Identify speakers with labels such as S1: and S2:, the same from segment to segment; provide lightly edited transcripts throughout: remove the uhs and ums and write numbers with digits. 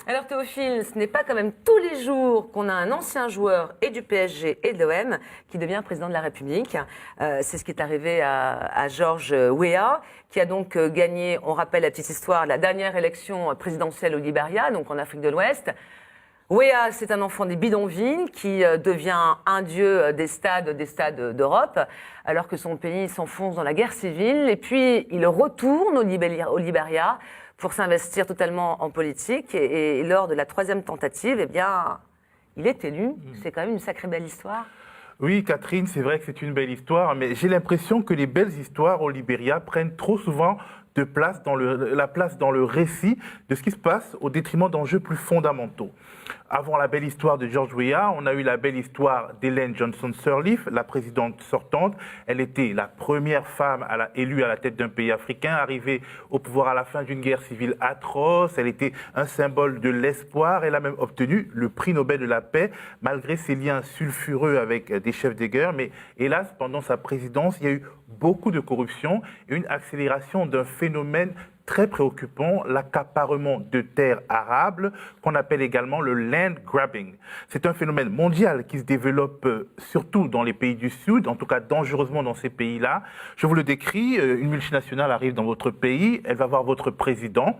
S1: Alors Théophile, ce n'est pas quand même tous les jours qu'on a un ancien joueur et du PSG et de l'OM qui devient président de la République. C'est ce qui est arrivé à George Weah, qui a donc gagné, on rappelle la petite histoire, la dernière élection présidentielle au Libéria, donc en Afrique de l'Ouest. Weah, c'est un enfant des bidonvilles qui devient un dieu des stades d'Europe, alors que son pays s'enfonce dans la guerre civile. Et puis, il retourne au Libéria pour s'investir totalement en politique. Et lors de la troisième tentative, eh bien, il est élu. C'est quand même une sacrée belle histoire.
S2: Oui, Catherine, c'est vrai que c'est une belle histoire, mais j'ai l'impression que les belles histoires au Libéria prennent trop souvent la place dans le récit de ce qui se passe au détriment d'enjeux plus fondamentaux. Avant la belle histoire de George Weah, on a eu la belle histoire d'Ellen Johnson Sirleaf, la présidente sortante. Elle était la première femme élue à la tête d'un pays africain, arrivée au pouvoir à la fin d'une guerre civile atroce. Elle était un symbole de l'espoir. Elle a même obtenu le prix Nobel de la paix, malgré ses liens sulfureux avec des chefs de guerre. Mais hélas, pendant sa présidence, il y a eu beaucoup de corruption et une accélération d'un phénomène très préoccupant, l'accaparement de terres arables, qu'on appelle également le land grabbing. C'est un phénomène mondial qui se développe surtout dans les pays du Sud, en tout cas dangereusement dans ces pays-là. Je vous le décris, une multinationale arrive dans votre pays, elle va voir votre président,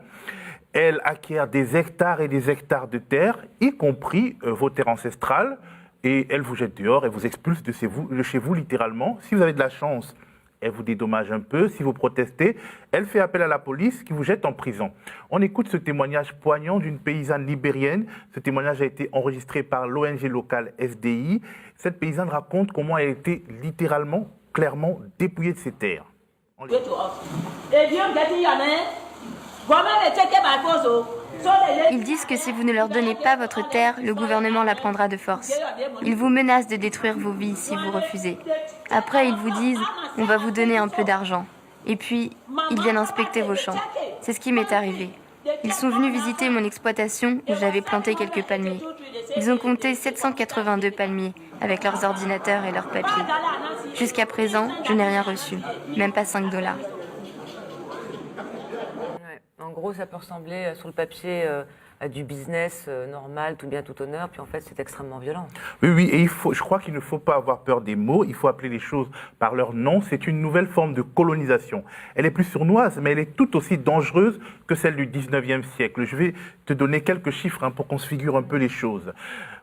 S2: elle acquiert des hectares et des hectares de terres, y compris vos terres ancestrales, et elle vous jette dehors, elle vous expulse de chez vous littéralement. Si vous avez de la chance, elle vous dédommage un peu. Si vous protestez, elle fait appel à la police qui vous jette en prison. On écoute ce témoignage poignant d'une paysanne libérienne. Ce témoignage a été enregistré par l'ONG locale SDI. Cette paysanne raconte comment elle a été littéralement, clairement dépouillée de ses terres.
S3: Ils disent que si vous ne leur donnez pas votre terre, le gouvernement la prendra de force. Ils vous menacent de détruire vos vies si vous refusez. Après, ils vous disent « on va vous donner un peu d'argent ». Et puis, ils viennent inspecter vos champs. C'est ce qui m'est arrivé. Ils sont venus visiter mon exploitation où j'avais planté quelques palmiers. Ils ont compté 782 palmiers avec leurs ordinateurs et leurs papiers. Jusqu'à présent, je n'ai rien reçu, même pas $5.
S1: En gros, ça peut ressembler sur le papier à du business normal, tout bien, tout honneur, puis en fait, c'est extrêmement violent.
S2: Oui, et je crois qu'il ne faut pas avoir peur des mots, il faut appeler les choses par leur nom. C'est une nouvelle forme de colonisation. Elle est plus sournoise, mais elle est tout aussi dangereuse que celle du 19e siècle. Je vais te donner quelques chiffres pour qu'on se figure un peu les choses.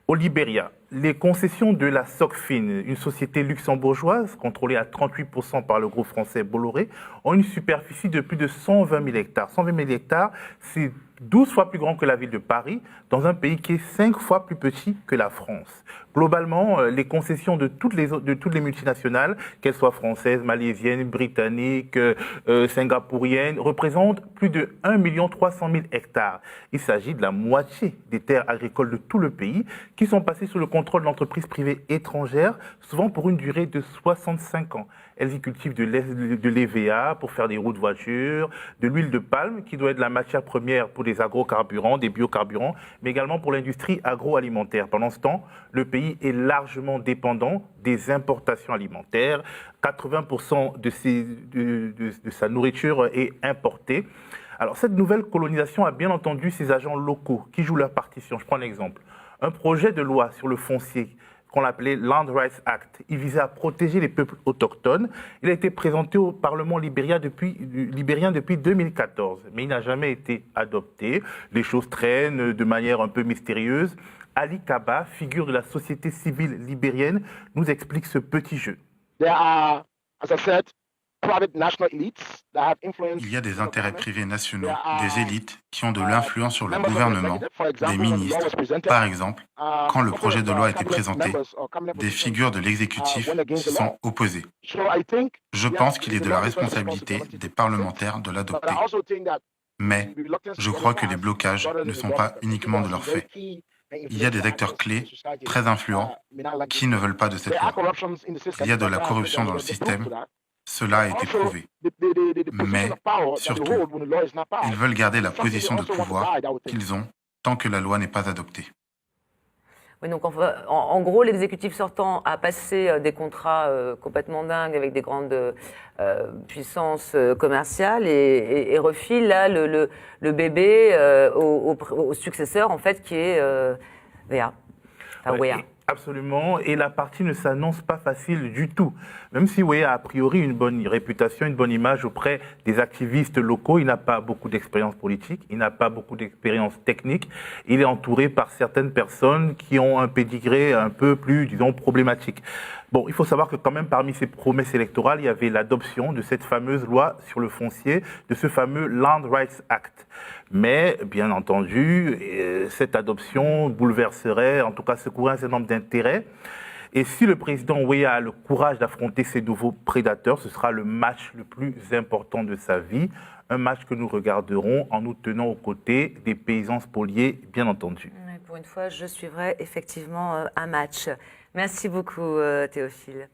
S2: Au Libéria, les concessions de la Socfin, une société luxembourgeoise contrôlée à 38% par le groupe français Bolloré, ont une superficie de plus de 120 000 hectares. 120 000 hectares, c'est 12 fois plus grand que la ville de Paris, dans un pays qui est 5 fois plus petit que la France. Globalement, les concessions de toutes les multinationales, qu'elles soient françaises, malaisiennes, britanniques, singapouriennes, représentent plus de 1 300 000 hectares. Il s'agit de la moitié des terres agricoles de tout le pays qui sont passées sous le contrôle d'entreprises privées étrangères, souvent pour une durée de 65 ans. Elles y cultivent de l'EVA pour faire des roues de voiture, de l'huile de palme qui doit être la matière première pour des agrocarburants, des biocarburants, mais également pour l'industrie agroalimentaire. Pendant ce temps, le pays est largement dépendant des importations alimentaires. 80% de sa nourriture est importée. Alors cette nouvelle colonisation a bien entendu ses agents locaux qui jouent leur partition. Je prends un exemple. Un projet de loi sur le foncier qu'on appelait Land Rights Act. Il visait à protéger les peuples autochtones. Il a été présenté au Parlement libérien depuis 2014, mais il n'a jamais été adopté. Les choses traînent de manière un peu mystérieuse. Ali Kaba, figure de la société civile libérienne, nous explique ce petit jeu.
S4: Il y a des intérêts privés nationaux, des élites qui ont de l'influence sur le gouvernement, des ministres. Par exemple, quand le projet de loi a été présenté, des figures de l'exécutif s'y sont opposées. Je pense qu'il est de la responsabilité des parlementaires de l'adopter. Mais je crois que les blocages ne sont pas uniquement de leur fait. Il y a des acteurs clés, très influents, qui ne veulent pas de cette loi. Il y a de la corruption dans le système. Cela a été prouvé. Mais, surtout, ils veulent garder la position de pouvoir qu'ils ont tant que la loi n'est pas adoptée.
S1: Oui, donc en gros, l'exécutif sortant a passé des contrats complètement dingues avec des grandes puissances commerciales et refile là le bébé au successeur en fait qui est Wea. Enfin,
S2: Ouais,
S1: Wea.
S2: absolument, et la partie ne s'annonce pas facile du tout. Même si Weah a priori une bonne réputation, une bonne image auprès des activistes locaux, il n'a pas beaucoup d'expérience politique, il n'a pas beaucoup d'expérience technique, il est entouré par certaines personnes qui ont un pédigré un peu plus, disons, problématique. Bon, il faut savoir que quand même parmi ces promesses électorales, il y avait l'adoption de cette fameuse loi sur le foncier, de ce fameux Land Rights Act. Mais, bien entendu, cette adoption bouleverserait, en tout cas secouerait un certain nombre d'intérêts. Et si le président Weah a le courage d'affronter ces nouveaux prédateurs, ce sera le match le plus important de sa vie. Un match que nous regarderons en nous tenant aux côtés des paysans spoliés, bien entendu.
S1: Pour une fois, je suivrai effectivement un match. Merci beaucoup, Théophile.